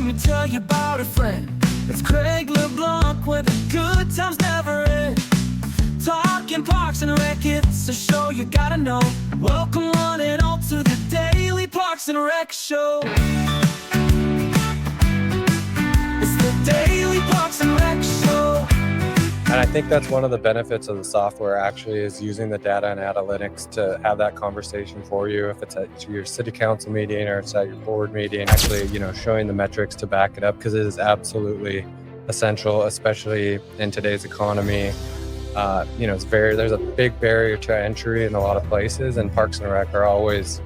me tell you about a friend. It's Craig LeBlanc where the good times never end. Talking Parks and Rec, it's a show you gotta know. Welcome one and all to the Daily Parks and Rec Show. It's the Daily Parks and Rec Show. And I think that's one of the benefits of the software actually is using the data and analytics to have that conversation for you. If it's at your city council meeting or it's at your board meeting, actually, showing the metrics to back it up, because it is absolutely essential, especially in today's economy. There's a big barrier to entry in a lot of places, and Parks and Rec are always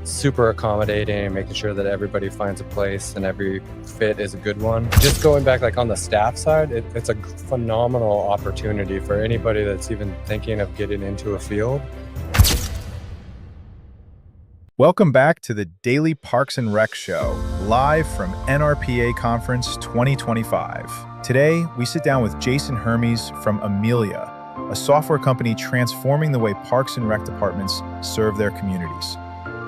super accommodating and making sure that everybody finds a place and every fit is a good one. Just going back on the staff side, it's a phenomenal opportunity for anybody that's even thinking of getting into a field. Welcome back to the Daily Parks and Rec Show, live from NRPA Conference 2025. Today, we sit down with Jason Hermes from Amilia, a software company transforming the way parks and rec departments serve their communities.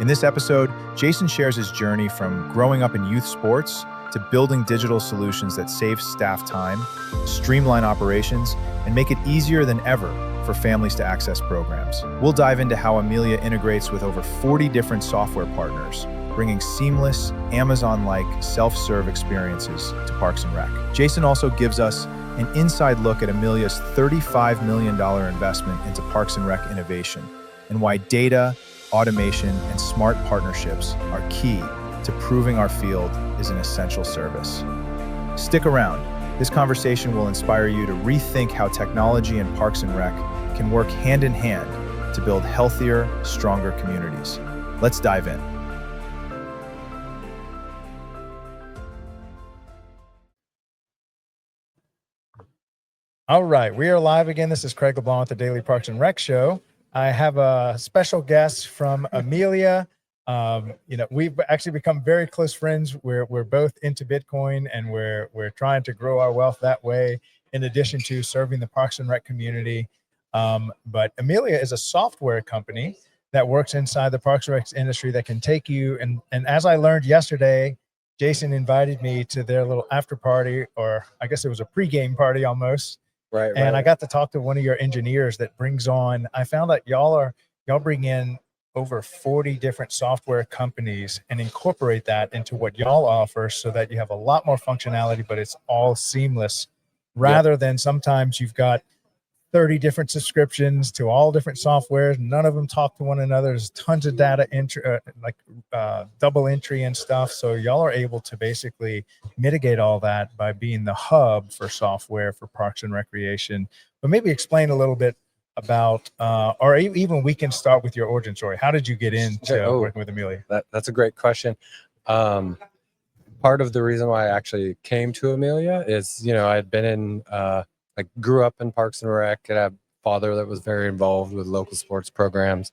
In this episode, Jason shares his journey from growing up in youth sports to building digital solutions that save staff time, streamline operations, and make it easier than ever for families to access programs. We'll dive into how Amilia integrates with over 40 different software partners, bringing seamless, Amazon-like self-serve experiences to Parks and Rec. Jason also gives us an inside look at Amilia's $35 million investment into Parks and Rec innovation and why data, automation, and smart partnerships are key to proving our field is an essential service. Stick around. This conversation will inspire you to rethink how technology and Parks and Rec can work hand in hand to build healthier, stronger communities. Let's dive in. All right, we are live again. This is Craig LeBlanc with the Daily Parks and Rec Show. I have a special guest from Amilia. We've actually become very close friends. We're both into Bitcoin, and we're trying to grow our wealth that way, in addition to serving the Parks and Rec community. But Amilia is a software company that works inside the Parks and Rec industry that can take you. And as I learned yesterday, Jason invited me to their little after party, or I guess it was a pregame party almost. Right. And I got to talk to one of your engineers that brings on, I found out y'all bring in over 40 different software companies and incorporate that into what y'all offer so that you have a lot more functionality, but it's all seamless rather than sometimes you've got 30 different subscriptions to all different softwares. None of them talk to one another. There's tons of data entry, double entry and stuff. So y'all are able to basically mitigate all that by being the hub for software for parks and recreation. But maybe explain a little bit about, or even we can start with your origin story. How did you get into working with Amilia? That's a great question. Part of the reason why I actually came to Amilia is, I had been in, I grew up in Parks and Rec, and I had a father that was very involved with local sports programs.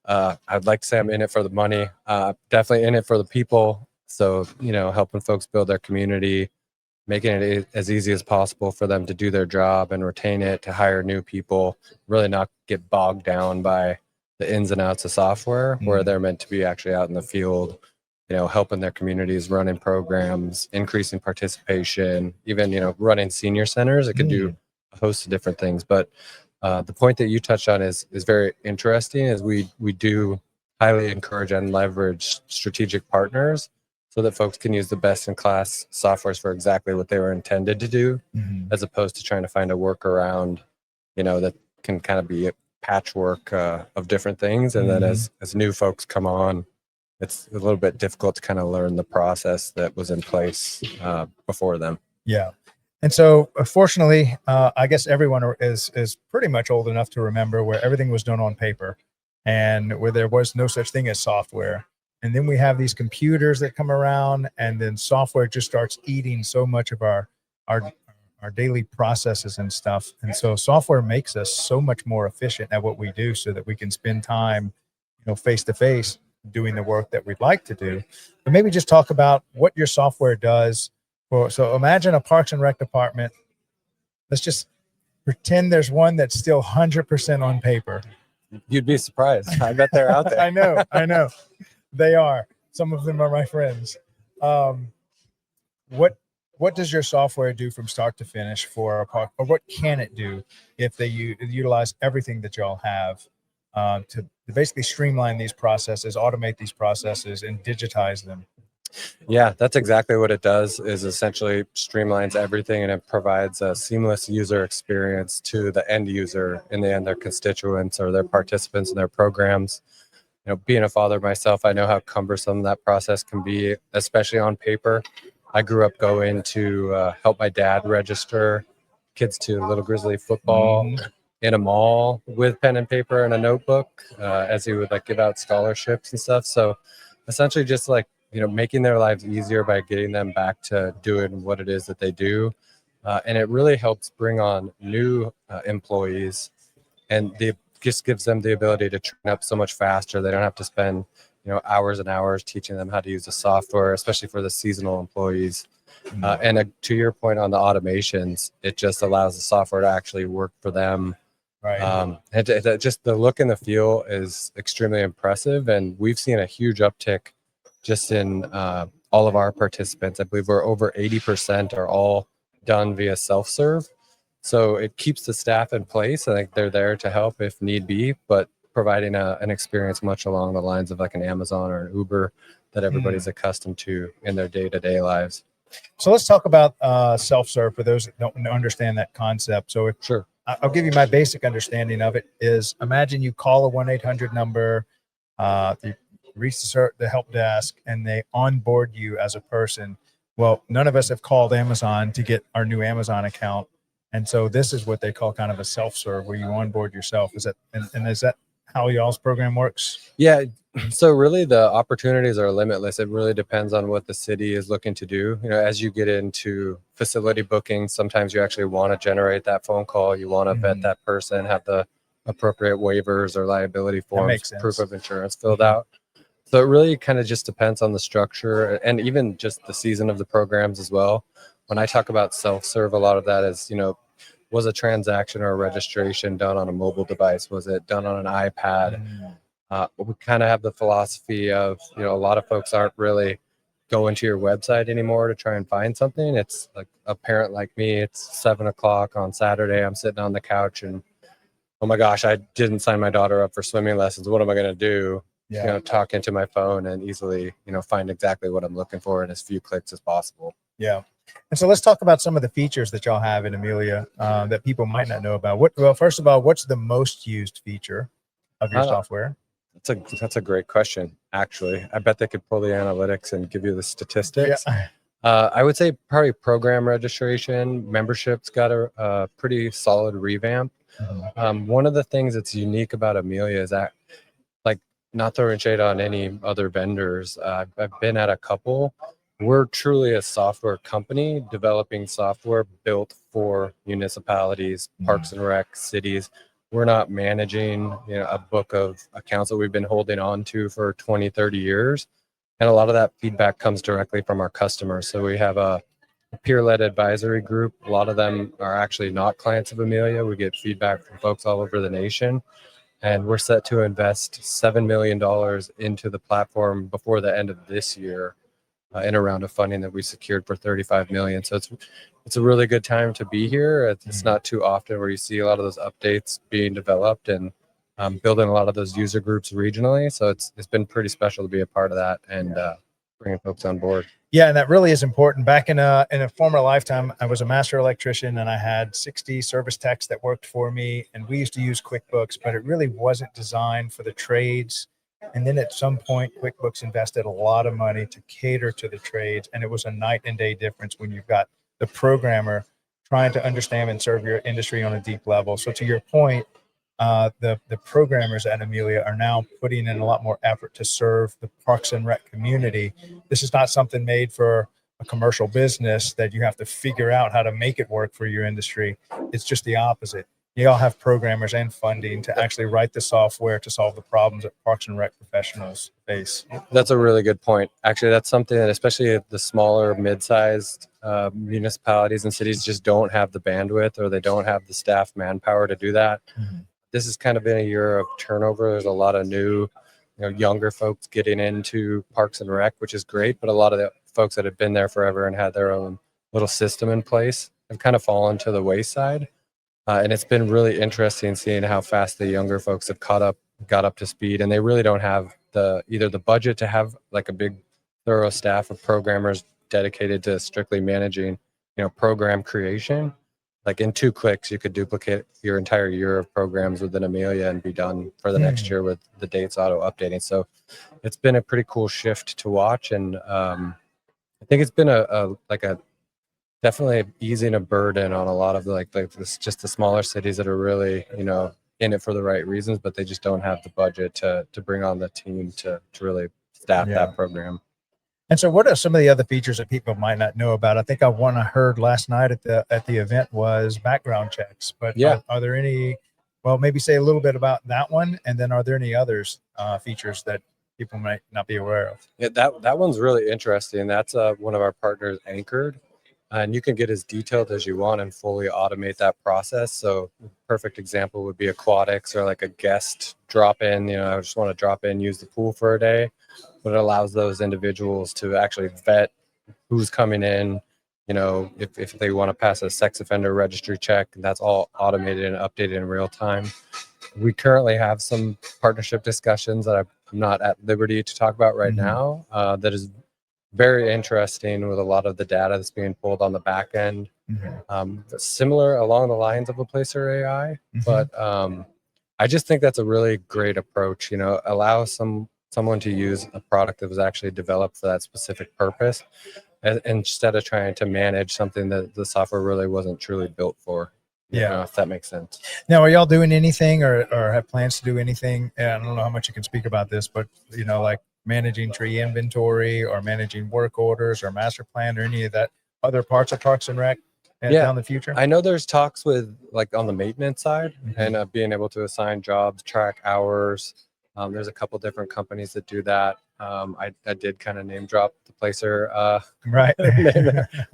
I'd like to say I'm in it for the money, definitely in it for the people. So, helping folks build their community, making it as easy as possible for them to do their job and retain it, to hire new people, really not get bogged down by the ins and outs of software, where they're meant to be actually out in the field, helping their communities, running programs, increasing participation, even, running senior centers. It could do a host of different things. But the point that you touched on is very interesting, is we do highly encourage and leverage strategic partners so that folks can use the best in class softwares for exactly what they were intended to do, as opposed to trying to find a workaround, that can kind of be a patchwork of different things. And then as new folks come on, it's a little bit difficult to kind of learn the process that was in place before them. Yeah. And so fortunately, I guess everyone is pretty much old enough to remember where everything was done on paper and where there was no such thing as software. And then we have these computers that come around, and then software just starts eating so much of our daily processes and stuff. And so software makes us so much more efficient at what we do so that we can spend time, face to face doing the work that we'd like to do. But maybe just talk about what your software does. So imagine a Parks and Rec department. Let's just pretend there's one that's still 100% on paper. You'd be surprised. I bet they're out there. I know. They are. Some of them are my friends. what does your software do from start to finish for a park, or what can it do if they utilize everything that y'all have to basically streamline these processes, automate these processes, and digitize them? Yeah, that's exactly what it does, is essentially streamlines everything, and it provides a seamless user experience to the end user, in the end, their constituents or their participants in their programs. You know, being a father myself, I know how cumbersome that process can be, especially on paper. I grew up going to help my dad register kids to Little Grizzly football in a mall with pen and paper and a notebook, as he would like give out scholarships and stuff. So essentially just like, you know, making their lives easier by getting them back to doing what it is that they do. And it really helps bring on new employees, and just gives them the ability to train up so much faster. They don't have to spend, you know, hours and hours teaching them how to use the software, especially for the seasonal employees. And to your point on the automations, it just allows the software to actually work for them. Right. And just the look and the feel is extremely impressive. And we've seen a huge uptick just in all of our participants. I believe we're over 80% are all done via self-serve. So it keeps the staff in place. I think they're there to help if need be, but providing an experience much along the lines of like an Amazon or an Uber that everybody's accustomed to in their day-to-day lives. So let's talk about self-serve for those that don't understand that concept. So Sure. I'll give you my basic understanding of it is, imagine you call a 1-800 number, you reach the help desk, and they onboard you as a person. Well, none of us have called Amazon to get our new Amazon account. And so this is what they call kind of a self-serve, where you onboard yourself. Is that, and is that how y'all's program works? Yeah. So really the opportunities are limitless. It really depends on what the city is looking to do. You know, as you get into facility booking, sometimes you actually want to generate that phone call. You want to vet that person, have the appropriate waivers or liability forms, proof of insurance filled out. So it really kind of just depends on the structure and even just the season of the programs as well. When I talk about self-serve, a lot of that is, you know, was a transaction or a registration done on a mobile device? Was it done on an iPad? We kind of have the philosophy of, you know, a lot of folks aren't really going to your website anymore to try and find something. It's like a parent like me, it's 7 o'clock on Saturday. I'm sitting on the couch and, oh my gosh, I didn't sign my daughter up for swimming lessons. What am I going to do? You know, talk into my phone and easily, you know, find exactly what I'm looking for in as few clicks as possible. Yeah. And so let's talk about some of the features that y'all have in Amilia that people might not know about. Well, first of all, what's the most used feature of your software? That's a great question, actually. I bet they could pull the analytics and give you the statistics. Yeah. I would say probably program registration. Membership's got a pretty solid revamp. One of the things that's unique about Amilia is that, like, not throwing shade on any other vendors, I've been at a couple. We're truly a software company developing software built for municipalities, parks and rec, cities. We're not managing, you know, a book of accounts that we've been holding on to for 20, 30 years. And a lot of that feedback comes directly from our customers. So we have a peer-led advisory group. A lot of them are actually not clients of Amilia. We get feedback from folks all over the nation. And we're set to invest $7 million into the platform before the end of this year, in a round of funding that we secured for $35 million. So it's a really good time to be here. It's not too often where you see a lot of those updates being developed and building a lot of those user groups regionally. So it's been pretty special to be a part of that and bringing folks on board. Yeah, and that really is important. Back in a former lifetime, I was a master electrician and I had 60 service techs that worked for me. And we used to use QuickBooks, but it really wasn't designed for the trades. And then at some point, QuickBooks invested a lot of money to cater to the trades. And it was a night and day difference when you've got the programmer trying to understand and serve your industry on a deep level. So to your point, the programmers at Amilia are now putting in a lot more effort to serve the Parks and Rec community. This is not something made for a commercial business that you have to figure out how to make it work for your industry. It's just the opposite. You all have programmers and funding to actually write the software to solve the problems that Parks and Rec professionals face. That's a really good point. Actually, that's something that especially the smaller, mid-sized municipalities and cities just don't have the bandwidth, or they don't have the staff manpower to do that. This has kind of been a year of turnover. There's a lot of new, younger folks getting into Parks and Rec, which is great, but a lot of the folks that have been there forever and had their own little system in place have kind of fallen to the wayside. And it's been really interesting seeing how fast the younger folks have got up to speed, and they really don't have either the budget to have like a big thorough staff of programmers dedicated to strictly managing, program creation. Like in 2 clicks, you could duplicate your entire year of programs within Amilia and be done for the next year with the dates auto updating. So it's been a pretty cool shift to watch, and I think it's been a definitely easing a burden on a lot of just the smaller cities that are really in it for the right reasons, but they just don't have the budget to bring on the team to really staff that program. And so what are some of the other features that people might not know about? I think one I heard last night at the event was background checks, but are there any, well, maybe say a little bit about that one, and then are there any others features that people might not be aware of? Yeah, that one's really interesting. That's one of our partners, Anchored, and you can get as detailed as you want and fully automate that process. So perfect example would be aquatics or like a guest drop in, I just want to drop in, use the pool for a day, but it allows those individuals to actually vet who's coming in, if they want to pass a sex offender registry check, that's all automated and updated in real time. We currently have some partnership discussions that I'm not at liberty to talk about right now. That is very interesting with a lot of the data that's being pulled on the back end. Similar along the lines of a Placer AI, but I just think that's a really great approach. Allow someone to use a product that was actually developed for that specific purpose, instead of trying to manage something that the software really wasn't truly built for. If that makes sense. Now, are y'all doing anything or have plans to do anything? And I don't know how much you can speak about this, but like managing tree inventory or managing work orders or master plan or any of that other parts of Parks and Rec down the future? I know there's talks with like on the maintenance side and being able to assign jobs, track hours. There's a couple different companies that do that. I did kind of name drop the Placer. Right.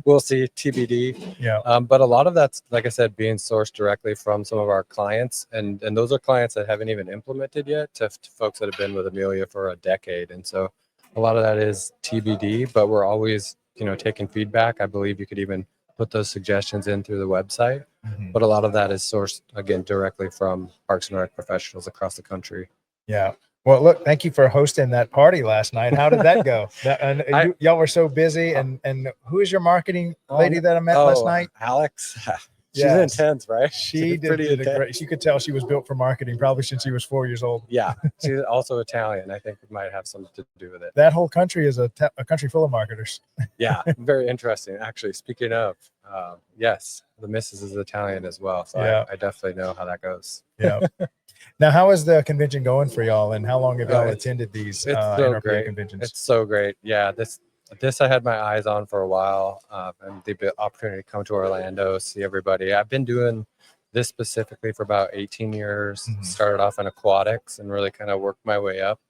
We'll see, TBD. Yeah. But a lot of that's, like I said, being sourced directly from some of our clients. And those are clients that haven't even implemented yet to folks that have been with Amilia for a decade. And so a lot of that is TBD, but we're always, taking feedback. I believe you could even put those suggestions in through the website. But a lot of that is sourced, again, directly from Parks and Rec professionals across the country. Yeah. Well, look, thank you for hosting that party last night. How did that go? Y'all were so busy. And who is your marketing lady that I met last night? Alex. She's intense, right? She did a great. You could tell she was built for marketing, probably since she was 4 years old. Yeah, she's also Italian. I think it might have something to do with it. That whole country is a country full of marketers. Yeah, very interesting. Actually, speaking of, yes, the missus is Italian as well. So I definitely know how that goes. Yeah. Now, how is the convention going for y'all, and how long have y'all attended these NRPA conventions? It's so great. Yeah, this I had my eyes on for a while, and the opportunity to come to Orlando, see everybody. I've been doing this specifically for about 18 years. Started off in aquatics and really kind of worked my way up.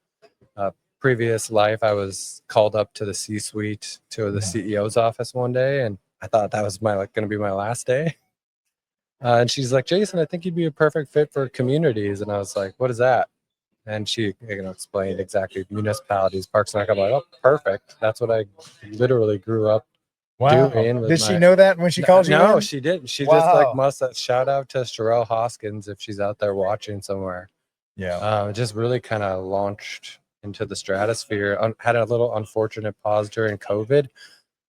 Previous life, I was called up to the C-suite to the CEO's office one day, and I thought that was going to be my last day. And she's like, Jason, I think you'd be a perfect fit for communities. And I was like, what is that? And she explained exactly municipalities, Parks and Rec. I'm like, oh, perfect. That's what I literally grew up doing. Did she know that when she called you? No, she didn't. She just must have. Shout out to Sherelle Hoskins if she's out there watching somewhere. Yeah. Just really kind of launched into the stratosphere. Had a little unfortunate pause during COVID.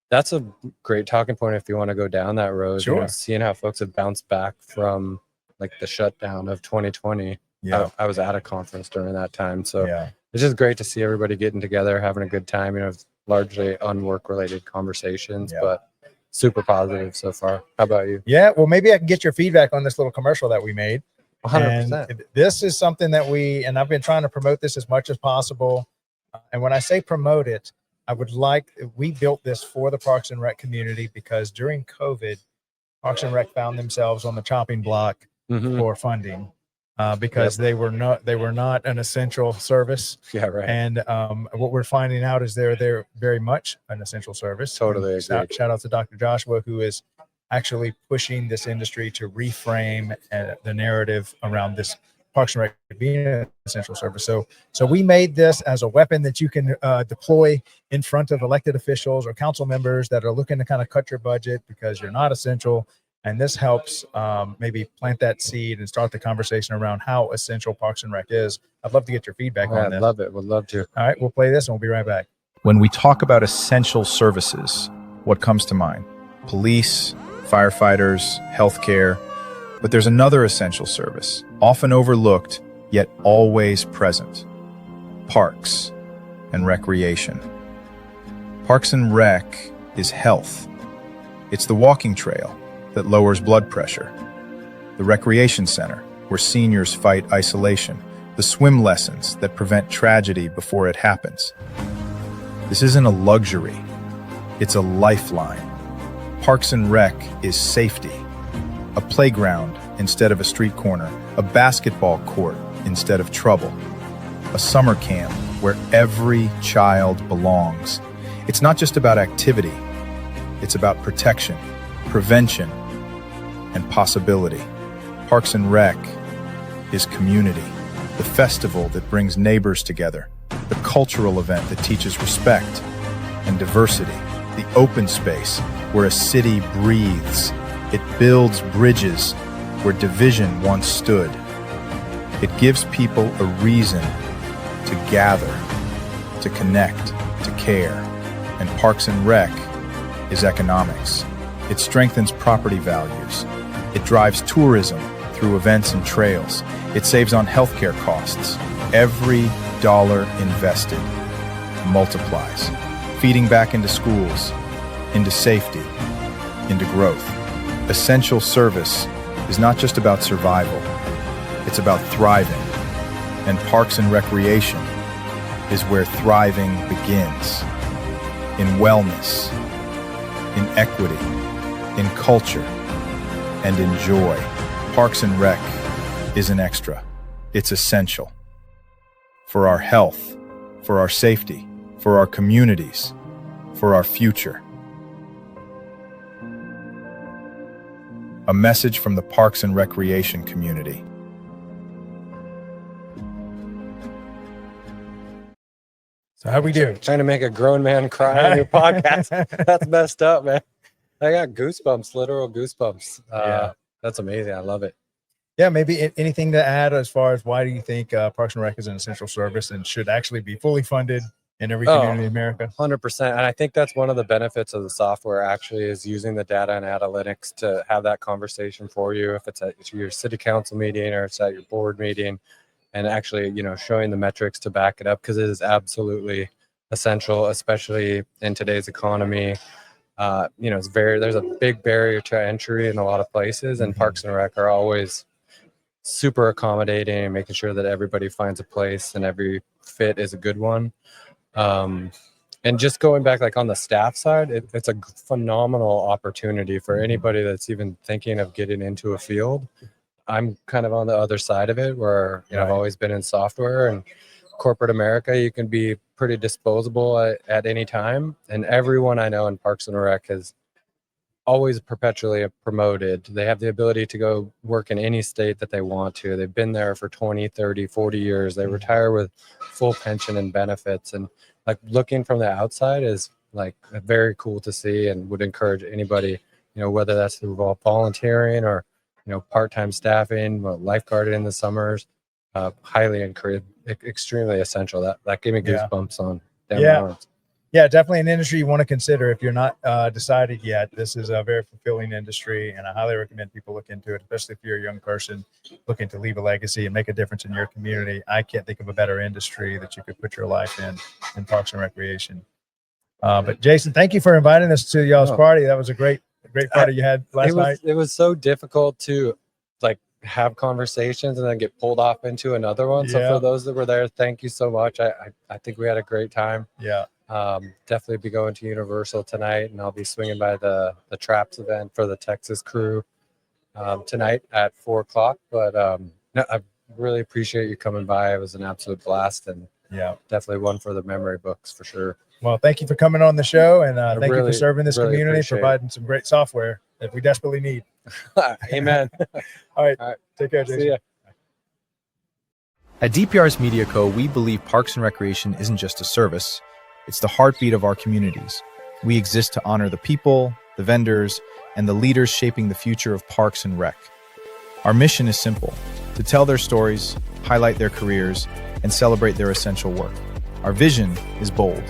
That's a great talking point if you want to go down that road. Sure. Seeing how folks have bounced back from like the shutdown of 2020. Yeah. I was at a conference during that time. So it's just great to see everybody getting together, having a good time. Largely unwork related conversations, but super positive so far. How about you? Yeah. Well, maybe I can get your feedback on this little commercial that we made. 100%. And this is something that I've been trying to promote this as much as possible. And when I say promote it, we built this for the Parks and Rec community because during COVID, Parks and Rec found themselves on the chopping block for funding because they were not an essential service. Yeah, right. And what we're finding out is they're very much an essential service. Totally agree. Shout out to Dr. Joshua, who is actually pushing this industry to reframe the narrative around this Parks and Rec being an essential service. So we made this as a weapon that you can deploy in front of elected officials or council members that are looking to kind of cut your budget because you're not essential. And this helps maybe plant that seed and start the conversation around how essential Parks and Rec is. I'd love to get your feedback on this. I love it. Would love to. All right, we'll play this and we'll be right back. When we talk about essential services, what comes to mind? Police, firefighters, healthcare. But there's another essential service, often overlooked, yet always present. Parks and recreation. Parks and Rec is health. It's the walking trail that lowers blood pressure, the recreation center where seniors fight isolation, the swim lessons that prevent tragedy before it happens. This isn't a luxury, it's a lifeline. Parks and Rec is safety. A playground instead of a street corner, a basketball court instead of trouble, a summer camp where every child belongs. It's not just about activity, it's about protection, prevention, and possibility. Parks and Rec is community, the festival that brings neighbors together, the cultural event that teaches respect and diversity, the open space where a city breathes. It builds bridges where division once stood. It gives people a reason to gather, to connect, to care. And Parks and Rec is economics. It strengthens property values. It drives tourism through events and trails. It saves on healthcare costs. Every dollar invested multiplies, feeding back into schools, into safety, into growth. Essential service is not just about survival, it's about thriving. And Parks and Recreation is where thriving begins. In wellness, in equity, in culture, and in joy. Parks and Rec isn't extra, it's essential. For our health, for our safety, for our communities, for our future. A message from the Parks and Recreation community. So how we do? Trying to make a grown man cry on your podcast. That's messed up, man. I got goosebumps, literal goosebumps. That's amazing. I love it. Yeah, maybe anything to add as far as why do you think Parks and Rec is an essential service and should actually be fully funded in every community in America? 100%. And I think that's one of the benefits of the software actually is using the data and analytics to have that conversation for you. If it's at your city council meeting or it's at your board meeting, and actually, showing the metrics to back it up, because it is absolutely essential, especially in today's economy. There's a big barrier to entry in a lot of places, and Parks and Rec are always super accommodating and making sure that everybody finds a place and every fit is a good one. And just going back, like on the staff side, it's a phenomenal opportunity for anybody that's even thinking of getting into a field. I'm kind of on the other side of it where, I've always been in software and corporate America. You can be pretty disposable at any time. And everyone I know in Parks and Rec has always perpetually promoted. They have the ability to go work in any state that they want to. They've been there for 20, 30, 40 years. They retire with full pension and benefits. And like looking from the outside is like very cool to see, and would encourage anybody, whether that's through volunteering or, part-time staffing, lifeguarding in the summers, highly encouraged, extremely essential. That gave me goosebumps on down arms. Yeah, definitely an industry you want to consider if you're not decided yet. This is a very fulfilling industry, and I highly recommend people look into it, especially if you're a young person looking to leave a legacy and make a difference in your community. I can't think of a better industry that you could put your life in Parks and Recreation. But Jason, thank you for inviting us to y'all's party. That was a great party you had last night. It was so difficult to have conversations and then get pulled off into another one. So for those that were there, thank you so much. I think we had a great time. Yeah. Definitely be going to Universal tonight, and I'll be swinging by the Traps event for the Texas crew tonight at 4:00. But I really appreciate you coming by. It was an absolute blast, and definitely one for the memory books for sure. Well, thank you for coming on the show, and thank you for serving this really community, providing some great software that we desperately need. Amen. All right. Take care, Jason. See ya. At DPRS Media Co., we believe Parks and Recreation isn't just a service, it's the heartbeat of our communities. We exist to honor the people, the vendors, and the leaders shaping the future of Parks and Rec. Our mission is simple: to tell their stories, highlight their careers, and celebrate their essential work. Our vision is bold: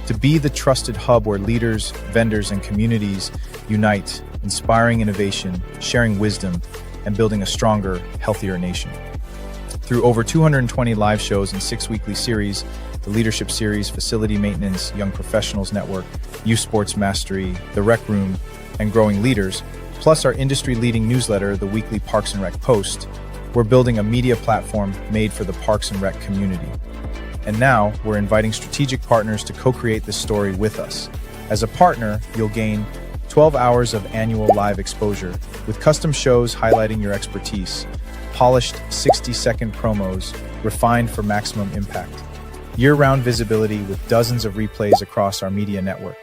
to be the trusted hub where leaders, vendors, and communities unite, inspiring innovation, sharing wisdom, and building a stronger, healthier nation. Through over 220 live shows and 6 weekly series, the Leadership Series, Facility Maintenance, Young Professionals Network, Youth Sports Mastery, The Rec Room, and Growing Leaders, plus our industry-leading newsletter, the weekly Parks and Rec Post, we're building a media platform made for the Parks and Rec community. And now, we're inviting strategic partners to co-create this story with us. As a partner, you'll gain 12 hours of annual live exposure with custom shows highlighting your expertise, polished 60-second promos refined for maximum impact, year-round visibility with dozens of replays across our media network,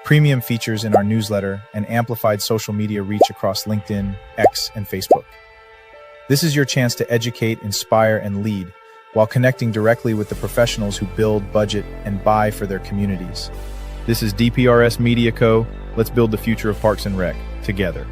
premium features in our newsletter, and amplified social media reach across LinkedIn, X, and Facebook. This is your chance to educate, inspire, and lead while connecting directly with the professionals who build, budget, and buy for their communities. This is DPRS Media Co. Let's build the future of Parks and Rec together.